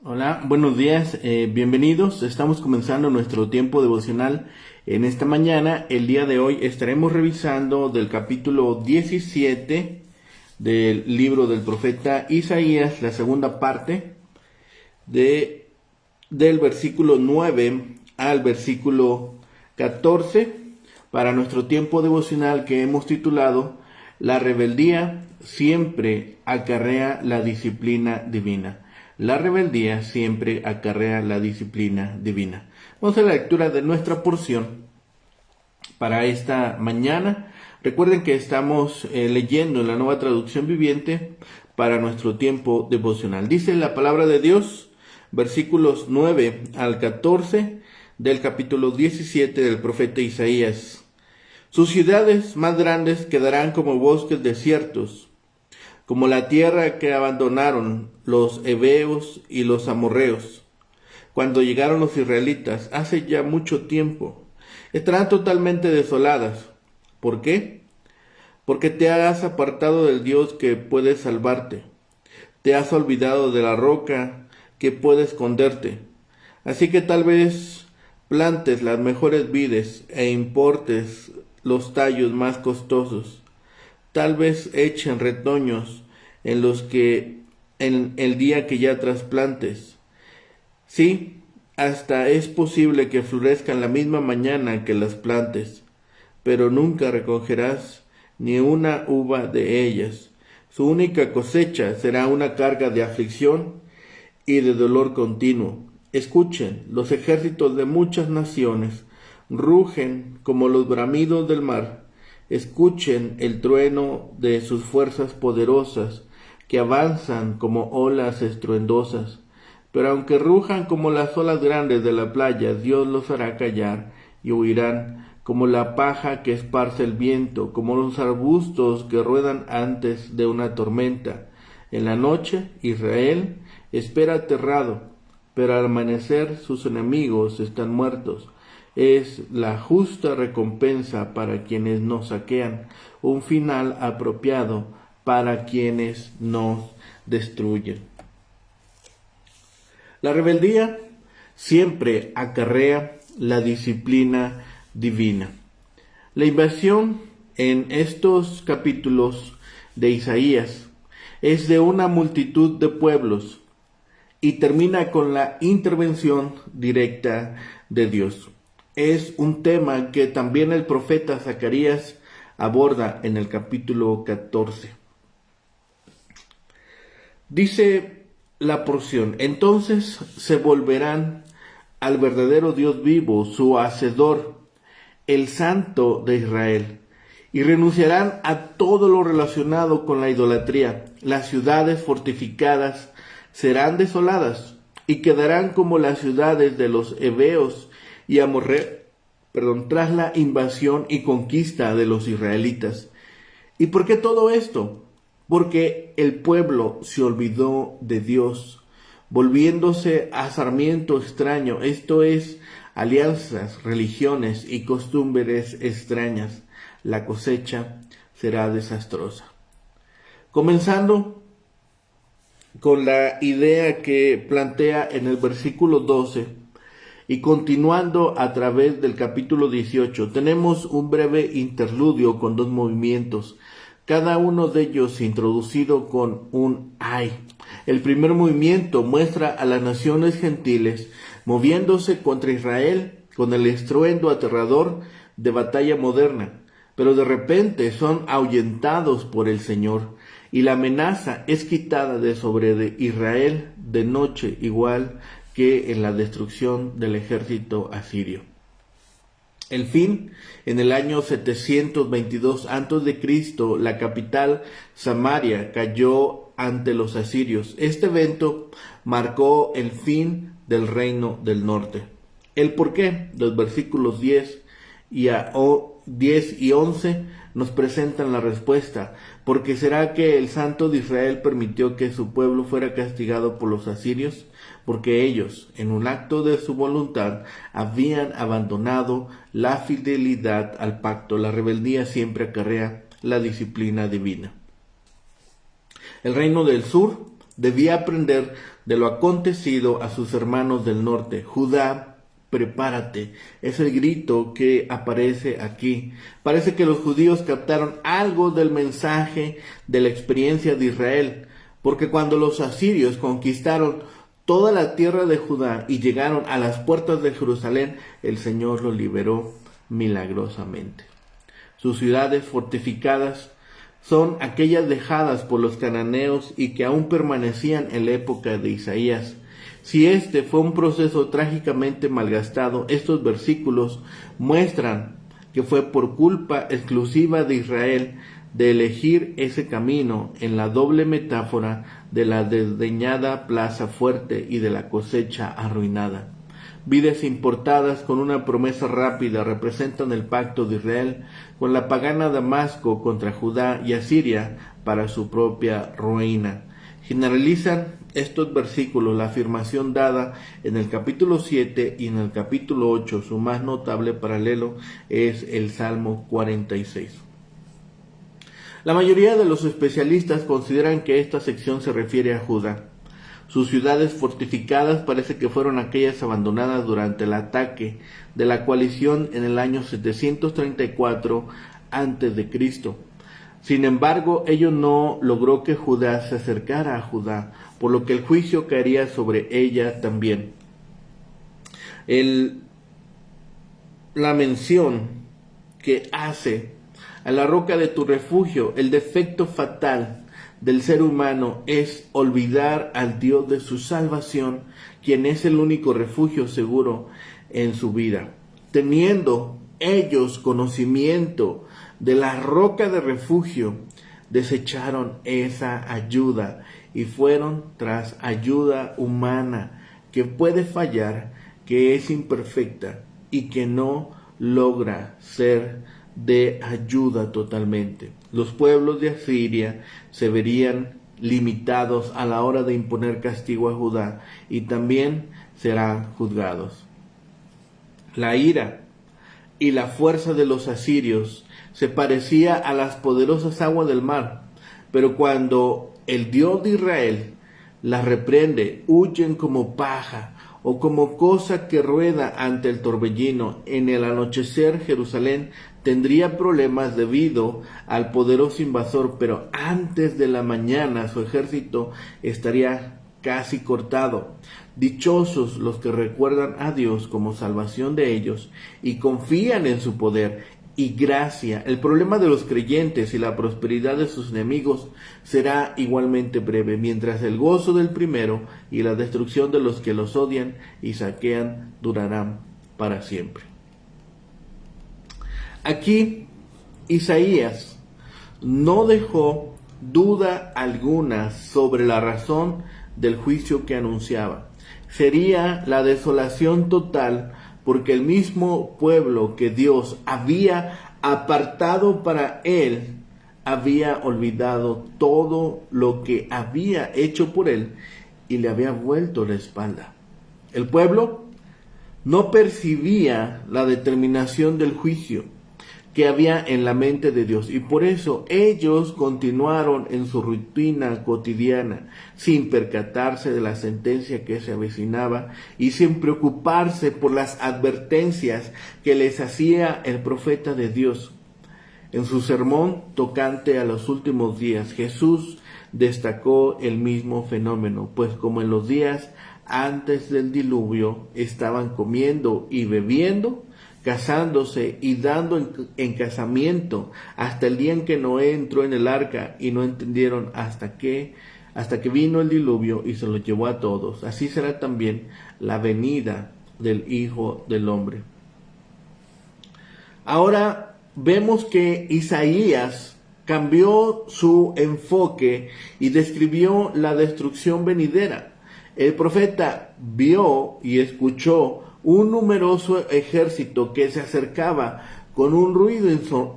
Hola, buenos días, bienvenidos. Estamos comenzando nuestro tiempo devocional en esta mañana. El día de hoy estaremos revisando del capítulo 17 del libro del profeta Isaías, la segunda parte del versículo 9 al versículo 14 para nuestro tiempo devocional que hemos titulado La rebeldía siempre acarrea la disciplina divina. La rebeldía siempre acarrea la disciplina divina. Vamos a la lectura de nuestra porción para esta mañana. Recuerden que estamos leyendo en la Nueva Traducción Viviente para nuestro tiempo devocional. Dice la palabra de Dios, versículos 9 al 14 del capítulo 17 del profeta Isaías. Sus ciudades más grandes quedarán como bosques desiertos, como la tierra que abandonaron los heveos y los amorreos, cuando llegaron los israelitas hace ya mucho tiempo. Estarán totalmente desoladas. ¿Por qué? Porque te has apartado del Dios que puede salvarte. Te has olvidado de la roca que puede esconderte. Así que tal vez plantes las mejores vides e importes los tallos más costosos. Tal vez echen retoños en los que en el día que ya trasplantes. Sí, hasta es posible que florezcan la misma mañana que las plantes, pero nunca recogerás ni una uva de ellas. Su única cosecha será una carga de aflicción y de dolor continuo. Escuchen, los ejércitos de muchas naciones rugen como los bramidos del mar. Escuchen el trueno de sus fuerzas poderosas, que avanzan como olas estruendosas. Pero aunque rujan como las olas grandes de la playa, Dios los hará callar y huirán como la paja que esparce el viento, como los arbustos que ruedan antes de una tormenta. En la noche, Israel espera aterrado, pero al amanecer sus enemigos están muertos. Es la justa recompensa para quienes nos saquean, un final apropiado para quienes nos destruyen. La rebeldía siempre acarrea la disciplina divina. La invasión en estos capítulos de Isaías es de una multitud de pueblos y termina con la intervención directa de Dios. Es un tema que también el profeta Zacarías aborda en el capítulo 14. Dice la porción: entonces se volverán al verdadero Dios vivo, su Hacedor, el Santo de Israel, y renunciarán a todo lo relacionado con la idolatría. Las ciudades fortificadas serán desoladas y quedarán como las ciudades de los heveos y amorreos, tras la invasión y conquista de los israelitas. ¿Y por qué todo esto? Porque el pueblo se olvidó de Dios, volviéndose a sarmiento extraño, esto es, alianzas, religiones y costumbres extrañas. La cosecha será desastrosa. Comenzando con la idea que plantea en el versículo 12 y continuando a través del capítulo 18, tenemos un breve interludio con dos movimientos, cada uno de ellos introducido con un ay. El primer movimiento muestra a las naciones gentiles moviéndose contra Israel con el estruendo aterrador de batalla moderna, pero de repente son ahuyentados por el Señor y la amenaza es quitada de sobre Israel de noche, igual que en la destrucción del ejército asirio. El fin, en el año 722 a.C., la capital Samaria cayó ante los asirios. Este evento marcó el fin del reino del norte. ¿El por qué? Los versículos 10 y 11 nos presentan la respuesta. ¿Porque será que el Santo de Israel permitió que su pueblo fuera castigado por los asirios? Porque ellos, en un acto de su voluntad, habían abandonado la fidelidad al pacto. La rebeldía siempre acarrea la disciplina divina. El reino del sur Debía aprender de lo acontecido a sus hermanos del norte. Judá, prepárate. Es el grito que aparece aquí. Parece que los judíos captaron algo del mensaje de la experiencia de Israel, porque cuando los asirios conquistaron toda la tierra de Judá y llegaron a las puertas de Jerusalén, el Señor los liberó milagrosamente. Sus ciudades fortificadas son aquellas dejadas por los cananeos y que aún permanecían en la época de Isaías. Si este fue un proceso trágicamente malgastado, estos versículos muestran que fue por culpa exclusiva de Israel de elegir ese camino en la doble metáfora de la desdeñada plaza fuerte y de la cosecha arruinada. Vidas importadas con una promesa rápida representan el pacto de Israel con la pagana Damasco contra Judá y Asiria para su propia ruina. Generalizan estos versículos la afirmación dada en el capítulo 7 y en el capítulo 8. Su más notable paralelo es el Salmo 46. La mayoría de los especialistas consideran que esta sección se refiere a Judá. Sus ciudades fortificadas parece que fueron aquellas abandonadas durante el ataque de la coalición en el año 734 a.C. Sin embargo, ello no logró que Judá se acercara a Judá, por lo que el juicio caería sobre ella también. La mención que hace a la roca de tu refugio, el defecto fatal del ser humano es olvidar al Dios de su salvación, quien es el único refugio seguro en su vida. Teniendo ellos conocimiento de la roca de refugio, desecharon esa ayuda y fueron tras ayuda humana que puede fallar, que es imperfecta y que no logra ser de ayuda totalmente. Los pueblos de Asiria se verían limitados a la hora de imponer castigo a Judá y también serán juzgados. La ira y la fuerza de los asirios se parecía a las poderosas aguas del mar, pero cuando el Dios de Israel las reprende, huyen como paja o como cosa que rueda ante el torbellino. En el anochecer Jerusalén tendría problemas debido al poderoso invasor, pero antes de la mañana su ejército estaría casi cortado. Dichosos los que recuerdan a Dios como salvación de ellos y confían en su poder y gracia. El problema de los creyentes y la prosperidad de sus enemigos será igualmente breve, mientras el gozo del primero y la destrucción de los que los odian y saquean durarán para siempre. Aquí Isaías no dejó duda alguna sobre la razón del juicio que anunciaba. Sería la desolación total, porque el mismo pueblo que Dios había apartado para él había olvidado todo lo que había hecho por él y le había vuelto la espalda. El pueblo no percibía la determinación del juicio que había en la mente de Dios, y por eso ellos continuaron en su rutina cotidiana, sin percatarse de la sentencia que se avecinaba y sin preocuparse por las advertencias que les hacía el profeta de Dios. En su sermón tocante a los últimos días, Jesús destacó el mismo fenómeno, pues como en los días antes del diluvio estaban comiendo y bebiendo, casándose y dando en casamiento hasta el día en que Noé entró en el arca, y no entendieron hasta que vino el diluvio y se los llevó a todos. Así será también la venida del Hijo del Hombre. Ahora vemos que Isaías cambió su enfoque y describió la destrucción venidera. El profeta vio y escuchó un numeroso ejército que se acercaba con un ruido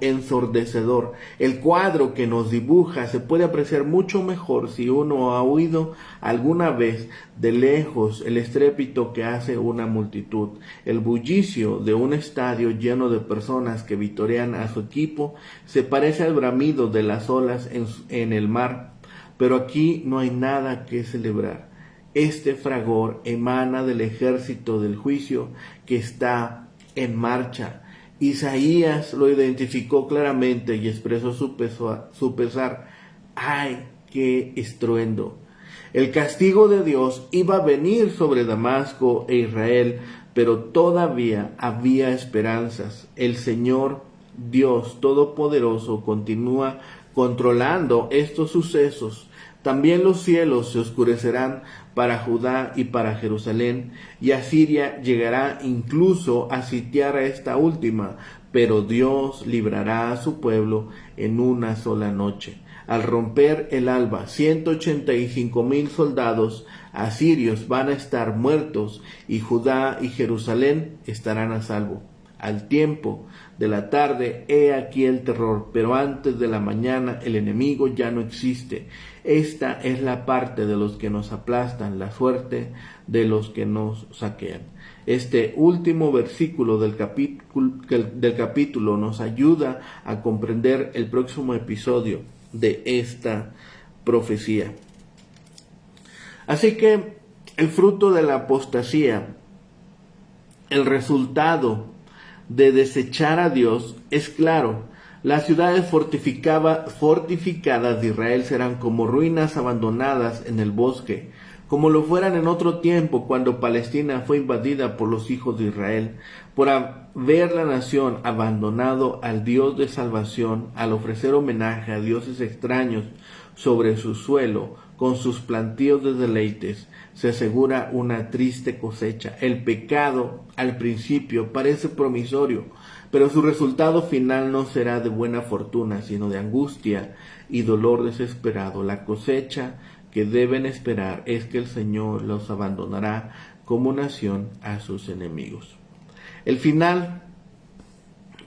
ensordecedor. El cuadro que nos dibuja se puede apreciar mucho mejor si uno ha oído alguna vez de lejos el estrépito que hace una multitud. El bullicio de un estadio lleno de personas que vitorean a su equipo se parece al bramido de las olas en el mar. pero aquí no hay nada que celebrar. Este fragor emana del ejército del juicio que está en marcha. Isaías lo identificó claramente y expresó su pesar. ¡Ay, qué estruendo! El castigo de Dios iba a venir sobre Damasco e Israel, pero todavía había esperanzas. El Señor Dios Todopoderoso continúa controlando estos sucesos. También los cielos se oscurecerán para Judá y para Jerusalén, y Asiria llegará incluso a sitiar a esta última, pero Dios librará a su pueblo en una sola noche. Al romper el alba, 185,000 soldados asirios van a estar muertos, y Judá y Jerusalén estarán a salvo. Al tiempo de la tarde, he aquí el terror, pero antes de la mañana el enemigo ya no existe. Esta es la parte de los que nos aplastan, la suerte de los que nos saquean. Este último versículo del capítulo nos ayuda a comprender el próximo episodio de esta profecía. Así que el fruto de la apostasía, el resultado de desechar a Dios es claro. Las ciudades fortificadas de Israel serán como ruinas abandonadas en el bosque, como lo fueran en otro tiempo cuando Palestina fue invadida por los hijos de Israel, por haber la nación abandonado al Dios de salvación, al ofrecer homenaje a dioses extraños sobre su suelo, con sus plantíos de deleites, se asegura una triste cosecha. El pecado al principio parece promisorio, pero su resultado final no será de buena fortuna, sino de angustia y dolor desesperado. La cosecha que deben esperar es que el Señor los abandonará como nación a sus enemigos. El final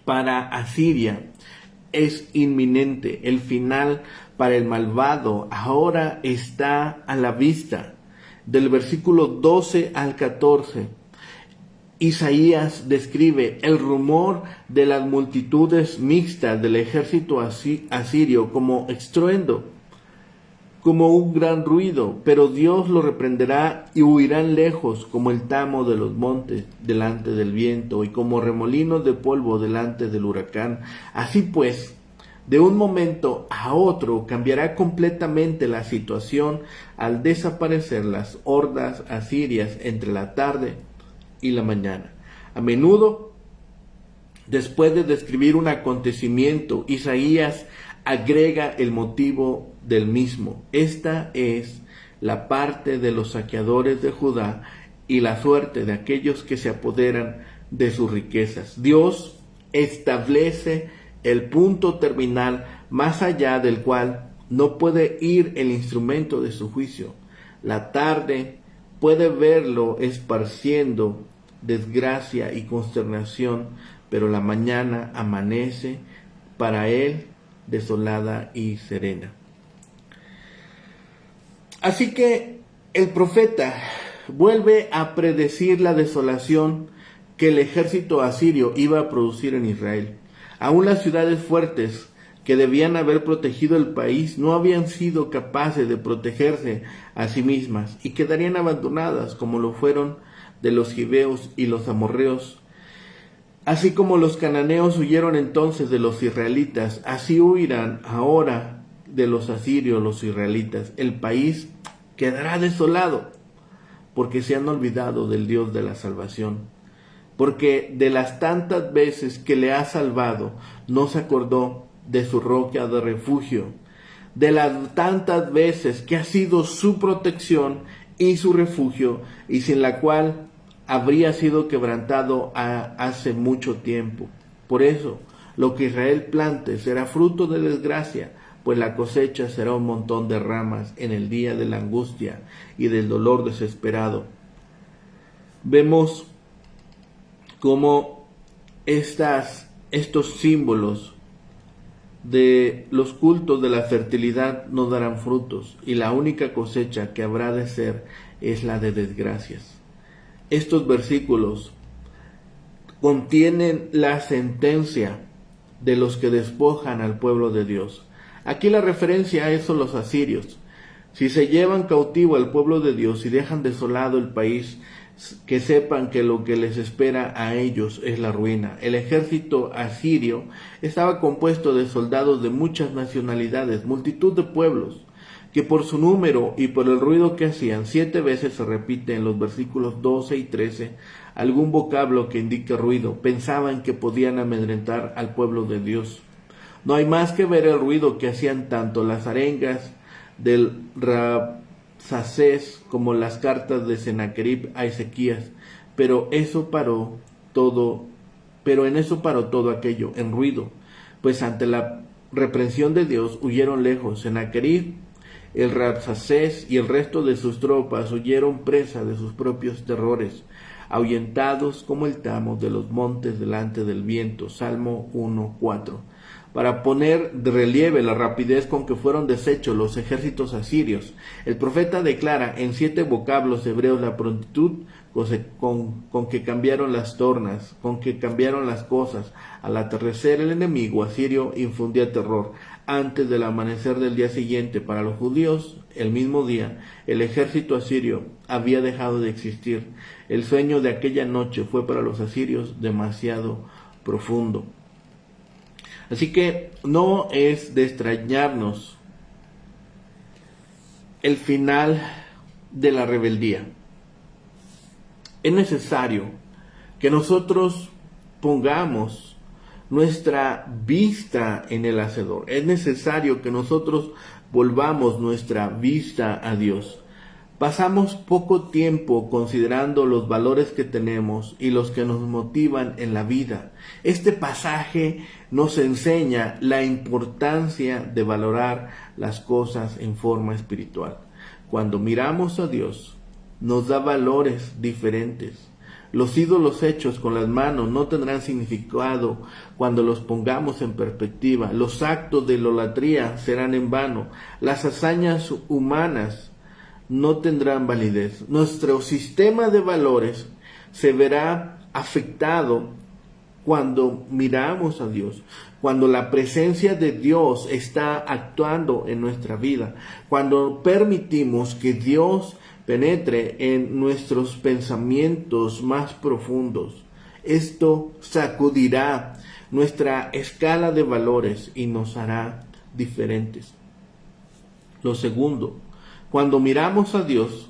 para Asiria es inminente. El final para el malvado ahora está a la vista. Del versículo 12 al 14, Isaías describe el rumor de las multitudes mixtas del ejército asirio como estruendo, como un gran ruido, pero Dios lo reprenderá y huirán lejos como el tamo de los montes delante del viento y como remolinos de polvo delante del huracán. Así pues, de un momento a otro cambiará completamente la situación al desaparecer las hordas asirias entre la tarde y la mañana. A menudo, después de describir un acontecimiento, Isaías agrega el motivo del mismo. Esta es la parte de los saqueadores de Judá y la suerte de aquellos que se apoderan de sus riquezas. Dios establece el punto terminal más allá del cual no puede ir el instrumento de su juicio. La tarde puede verlo esparciendo desgracia y consternación, pero la mañana amanece para él desolada y serena. Así que el profeta vuelve a predecir la desolación que el ejército asirio iba a producir en Israel. Aún las ciudades fuertes que debían haber protegido el país no habían sido capaces de protegerse a sí mismas y quedarían abandonadas como lo fueron de los gibeos y los amorreos. Así como los cananeos huyeron entonces de los israelitas, así huirán ahora de los asirios los israelitas. El país quedará desolado porque se han olvidado del Dios de la salvación. Porque de las tantas veces que le ha salvado, no se acordó de su roca de refugio, de las tantas veces que ha sido su protección y su refugio, y sin la cual habría sido quebrantado hace mucho tiempo. Por eso, lo que Israel plante será fruto de desgracia, pues la cosecha será un montón de ramas en el día de la angustia y del dolor desesperado. Vemos cómo estos símbolos de los cultos de la fertilidad no darán frutos, y la única cosecha que habrá de ser es la de desgracias. Estos versículos contienen la sentencia de los que despojan al pueblo de Dios. Aquí la referencia a eso, los asirios. Si se llevan cautivo al pueblo de Dios y dejan desolado el país, que sepan que lo que les espera a ellos es la ruina. El ejército asirio estaba compuesto de soldados de muchas nacionalidades, multitud de pueblos, que por su número y por el ruido que hacían, 7 veces se repite en los versículos 12 y 13, algún vocablo que indique ruido, pensaban que podían amedrentar al pueblo de Dios. No hay más que ver el ruido que hacían tanto las arengas del Rabsacés como las cartas de Sennacherib a Ezequías, pero en eso paró todo aquello, en ruido, pues ante la reprensión de Dios huyeron lejos. Sennacherib, el Rabsacés y el resto de sus tropas huyeron presa de sus propios terrores, ahuyentados como el tamo de los montes delante del viento. Salmo 1:4. Para poner de relieve la rapidez con que fueron deshechos los ejércitos asirios, el profeta declara en 7 vocablos hebreos la prontitud con que cambiaron las tornas, con que cambiaron las cosas. Al atardecer el enemigo asirio infundía terror. Antes del amanecer del día siguiente, para los judíos, el mismo día, el ejército asirio había dejado de existir. El sueño de aquella noche fue para los asirios demasiado profundo. Así que no es de extrañarnos el final de la rebeldía. Es necesario que nosotros pongamos nuestra vista en el Hacedor. Es necesario que nosotros volvamos nuestra vista a Dios. Pasamos poco tiempo considerando los valores que tenemos y los que nos motivan en la vida. Este pasaje nos enseña la importancia de valorar las cosas en forma espiritual. Cuando miramos a Dios, nos da valores diferentes. Los ídolos hechos con las manos no tendrán significado cuando los pongamos en perspectiva. Los actos de idolatría serán en vano. Las hazañas humanas no tendrán validez. Nuestro sistema de valores se verá afectado cuando miramos a Dios, cuando la presencia de Dios está actuando en nuestra vida, cuando permitimos que Dios penetre en nuestros pensamientos más profundos. Esto sacudirá nuestra escala de valores y nos hará diferentes. Lo segundo, cuando miramos a Dios,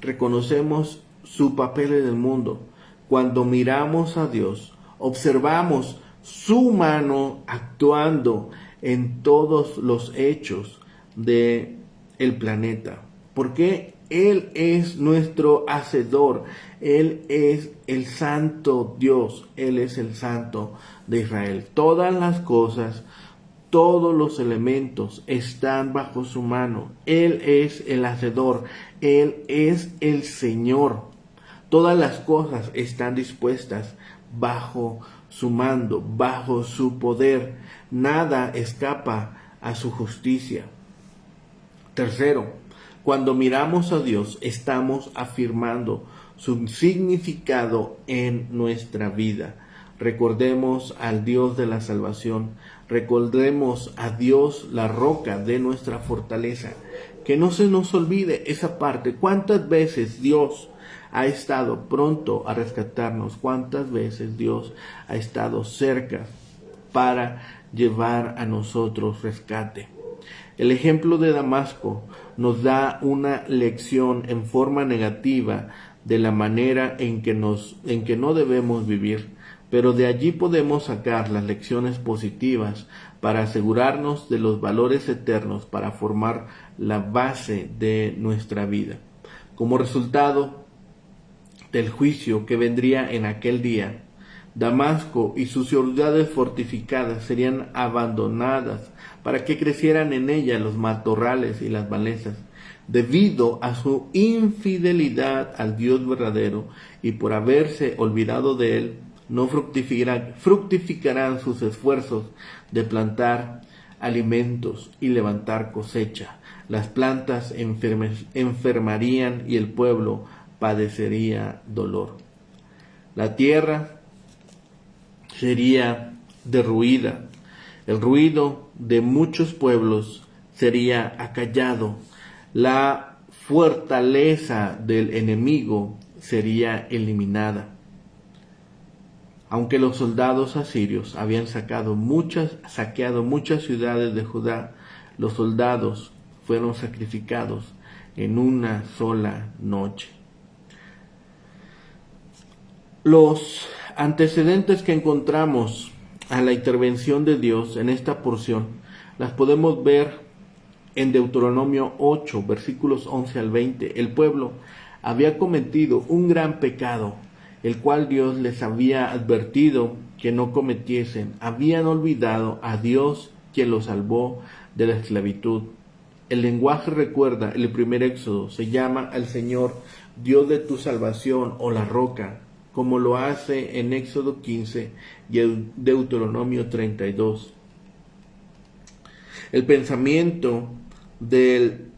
reconocemos su papel en el mundo. Cuando miramos a Dios, observamos su mano actuando en todos los hechos del planeta. Porque Él es nuestro Hacedor. Él es el Santo Dios. Él es el Santo de Israel. Todas las cosas, todos los elementos están bajo su mano. Él es el Hacedor. Él es el Señor. Todas las cosas están dispuestas bajo su mando, bajo su poder. Nada escapa a su justicia. Tercero, cuando miramos a Dios, estamos afirmando su significado en nuestra vida. Recordemos al Dios de la salvación. Recordemos a Dios, la roca de nuestra fortaleza. Que no se nos olvide esa parte. ¿Cuántas veces Dios ha estado pronto a rescatarnos? ¿Cuántas veces Dios ha estado cerca para llevar a nosotros rescate? El ejemplo de Damasco nos da una lección en forma negativa de la manera en que no debemos vivir, pero de allí podemos sacar las lecciones positivas para asegurarnos de los valores eternos para formar la base de nuestra vida. Como resultado del juicio que vendría en aquel día, Damasco y sus ciudades fortificadas serían abandonadas para que crecieran en ella los matorrales y las malezas, debido a su infidelidad al Dios verdadero y por haberse olvidado de él. No fructificarán sus esfuerzos de plantar alimentos y levantar cosecha. Las plantas enfermarían y el pueblo padecería dolor. La tierra sería derruida. El ruido de muchos pueblos sería acallado. la fortaleza del enemigo sería eliminada. Aunque los soldados asirios habían saqueado muchas ciudades de Judá, los soldados fueron sacrificados en una sola noche. Los antecedentes que encontramos a la intervención de Dios en esta porción las podemos ver en Deuteronomio 8, versículos 11 al 20. El pueblo había cometido un gran pecado, el cual Dios les había advertido que no cometiesen. Habían olvidado a Dios, quien los salvó de la esclavitud. El lenguaje recuerda el primer éxodo, se llama al Señor Dios de tu salvación o la roca, como lo hace en Éxodo 15 y en Deuteronomio 32. El pensamiento del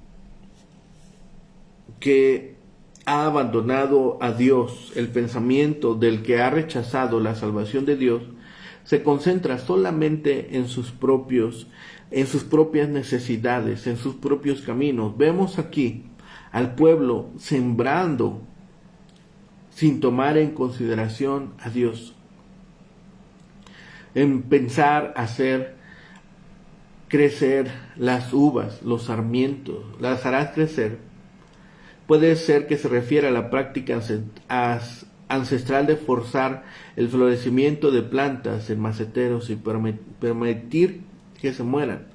que ha abandonado a Dios, el pensamiento del que ha rechazado la salvación de Dios, se concentra solamente en sus propias necesidades, en sus propios caminos. Vemos aquí al pueblo sembrando sin tomar en consideración a Dios, en pensar hacer crecer las uvas, los sarmientos, las harás crecer. Puede ser que se refiera a la práctica ancestral de forzar el florecimiento de plantas en maceteros y permitir que se mueran.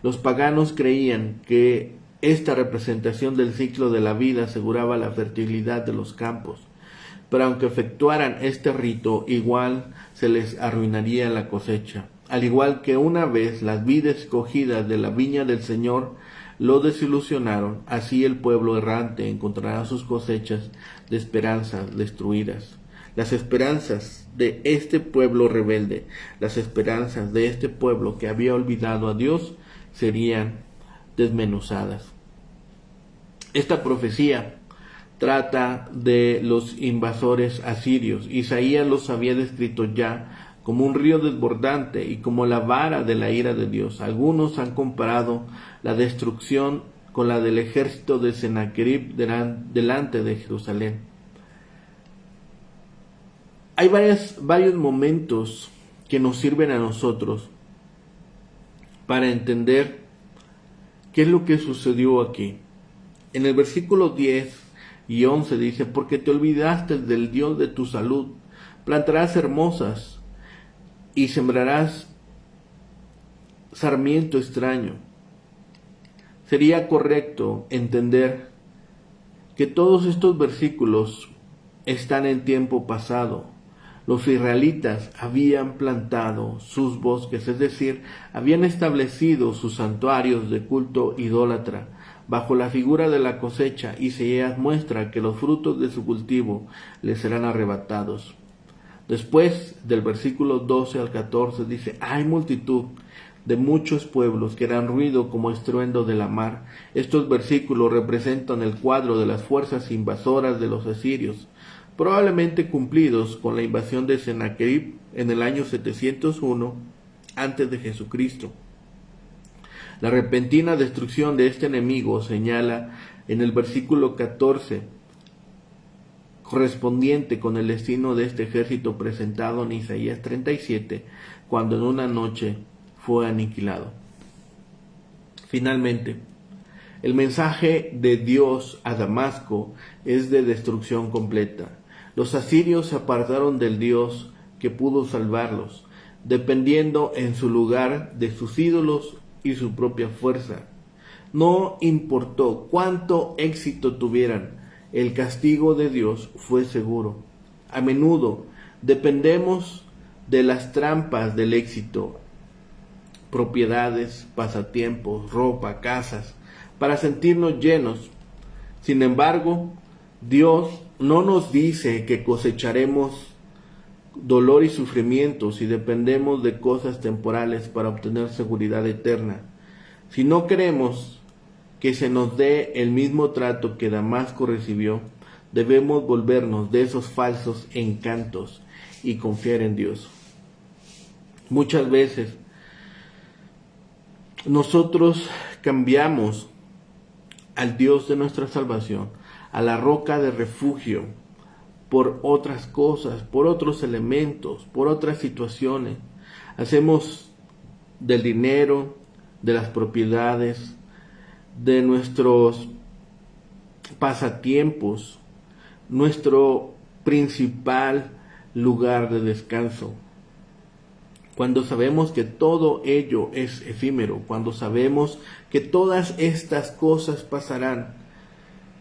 Los paganos creían que esta representación del ciclo de la vida aseguraba la fertilidad de los campos, pero aunque efectuaran este rito, igual se les arruinaría la cosecha. Al igual que una vez las vides escogidas de la viña del Señor lo desilusionaron, así el pueblo errante encontrará sus cosechas de esperanzas destruidas. Las esperanzas de este pueblo rebelde, las esperanzas de este pueblo que había olvidado a Dios, serían desmenuzadas. Esta profecía trata de los invasores asirios. Isaías los había descrito ya como un río desbordante y como la vara de la ira de Dios. Algunos han comparado la destrucción con la del ejército de Sennacherib delante de Jerusalén. Hay varios momentos que nos sirven a nosotros para entender qué es lo que sucedió aquí. En el versículo 10 y 11 dice: porque te olvidaste del Dios de tu salud, plantarás hermosas y sembrarás sarmiento extraño. Sería correcto entender que todos estos versículos están en tiempo pasado. Los israelitas habían plantado sus bosques, es decir, habían establecido sus santuarios de culto idólatra bajo la figura de la cosecha, y Isaías muestra que los frutos de su cultivo les serán arrebatados. Después del versículo 12 al 14 dice: hay multitud de muchos pueblos que harán ruido como estruendo de la mar. Estos versículos representan el cuadro de las fuerzas invasoras de los asirios, probablemente cumplidos con la invasión de Sennacherib en el año 701 antes de Jesucristo. La repentina destrucción de este enemigo señala en el versículo 14, correspondiente con el destino de este ejército presentado en Isaías 37, cuando en una noche fue aniquilado. Finalmente, el mensaje de Dios a Damasco es de destrucción completa. Los asirios se apartaron del Dios que pudo salvarlos, dependiendo en su lugar de sus ídolos y su propia fuerza. No importó cuánto éxito tuvieran, el castigo de Dios fue seguro. A menudo dependemos de las trampas del éxito, propiedades, pasatiempos, ropa, casas, para sentirnos llenos. Sin embargo, Dios no nos dice que cosecharemos dolor y sufrimiento si dependemos de cosas temporales para obtener seguridad eterna. Si no queremos que se nos dé el mismo trato que Damasco recibió, debemos volvernos de esos falsos encantos y confiar en Dios. Muchas veces nosotros cambiamos al Dios de nuestra salvación, a la roca de refugio, por otras cosas, por otros elementos, por otras situaciones. Hacemos del dinero, de las propiedades, de nuestros pasatiempos, nuestro principal lugar de descanso. Cuando sabemos que todo ello es efímero, cuando sabemos que todas estas cosas pasarán,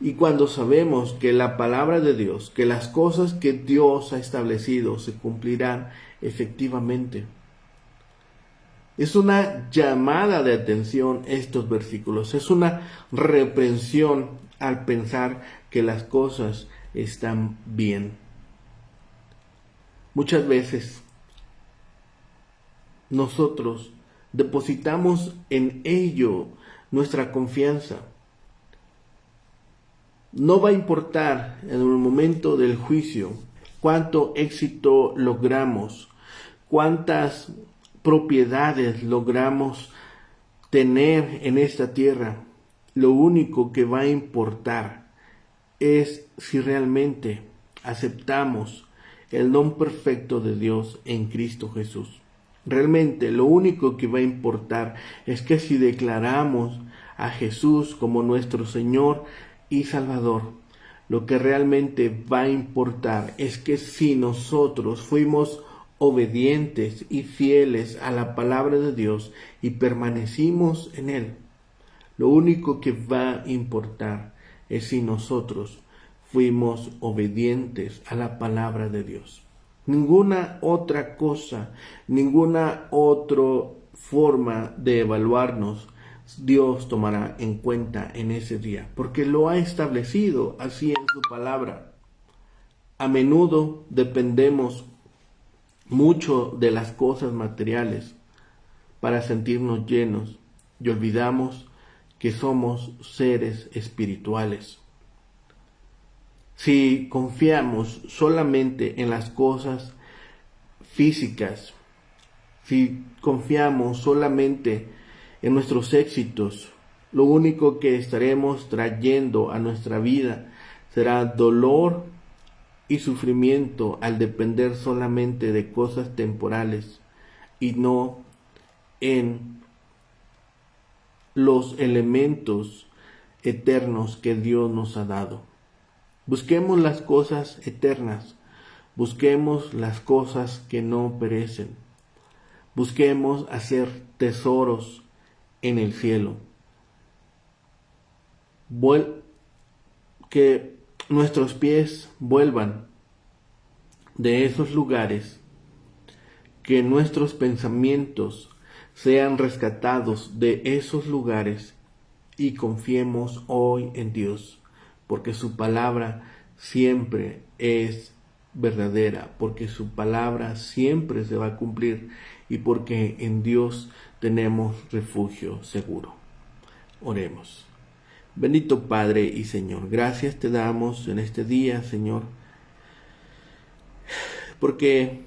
y cuando sabemos que la palabra de Dios, que las cosas que Dios ha establecido se cumplirán efectivamente. Es una llamada de atención estos versículos, es una reprensión al pensar que las cosas están bien. Muchas veces nosotros depositamos en ello nuestra confianza. No va a importar en el momento del juicio cuánto éxito logramos, cuántas propiedades logramos tener en esta tierra. Lo único que va a importar es si realmente aceptamos el don perfecto de Dios en Cristo Jesús. Realmente lo único que va a importar es que si declaramos a Jesús como nuestro Señor y Salvador, lo que realmente va a importar es que si nosotros fuimos obedientes y fieles a la palabra de Dios y permanecimos en Él, lo único que va a importar es si nosotros fuimos obedientes a la palabra de Dios. Ninguna otra cosa, ninguna otra forma de evaluarnos Dios tomará en cuenta en ese día, porque lo ha establecido así en su palabra. A menudo dependemos mucho de las cosas materiales para sentirnos llenos y olvidamos que somos seres espirituales. Si confiamos solamente en las cosas físicas, si confiamos solamente en nuestros éxitos, lo único que estaremos trayendo a nuestra vida será dolor y sufrimiento al depender solamente de cosas temporales y no en los elementos eternos que Dios nos ha dado. Busquemos las cosas eternas, busquemos las cosas que no perecen, busquemos hacer tesoros en el cielo. Que nuestros pies vuelvan de esos lugares, que nuestros pensamientos sean rescatados de esos lugares y confiemos hoy en Dios, porque su palabra siempre es verdadera, porque su palabra siempre se va a cumplir y porque en Dios tenemos refugio seguro. Oremos. Bendito Padre y Señor, gracias te damos en este día, Señor, porque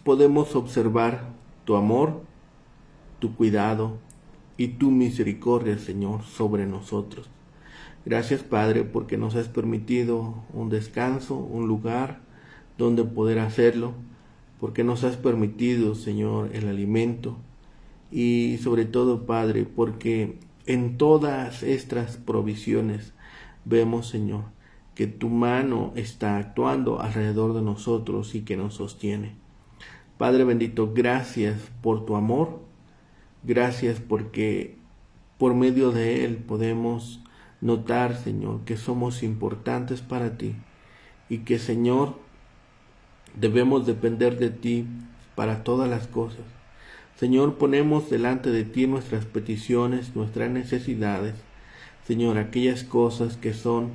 podemos observar tu amor, tu cuidado y tu misericordia, Señor, sobre nosotros. Gracias, Padre, porque nos has permitido un descanso, un lugar donde poder hacerlo, porque nos has permitido, Señor, el alimento y sobre todo, Padre, porque en todas estas provisiones vemos, Señor, que tu mano está actuando alrededor de nosotros y que nos sostiene. Padre bendito, gracias por tu amor, gracias porque por medio de él podemos notar, Señor, que somos importantes para ti y que, Señor, debemos depender de ti para todas las cosas. Señor, ponemos delante de ti nuestras peticiones, nuestras necesidades, Señor, aquellas cosas que son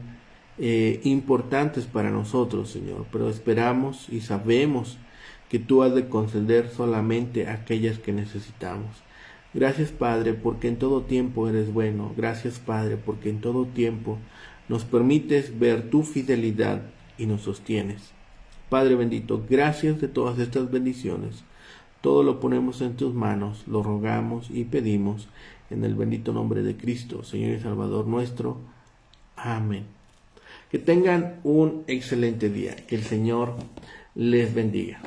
importantes para nosotros, Señor, pero esperamos y sabemos que tú has de conceder solamente aquellas que necesitamos. Gracias, Padre, porque en todo tiempo eres bueno. Gracias, Padre, porque en todo tiempo nos permites ver tu fidelidad y nos sostienes. Padre bendito, gracias de todas estas bendiciones. Todo lo ponemos en tus manos, lo rogamos y pedimos en el bendito nombre de Cristo, Señor y Salvador nuestro. Amén. Que tengan un excelente día. Que el Señor les bendiga.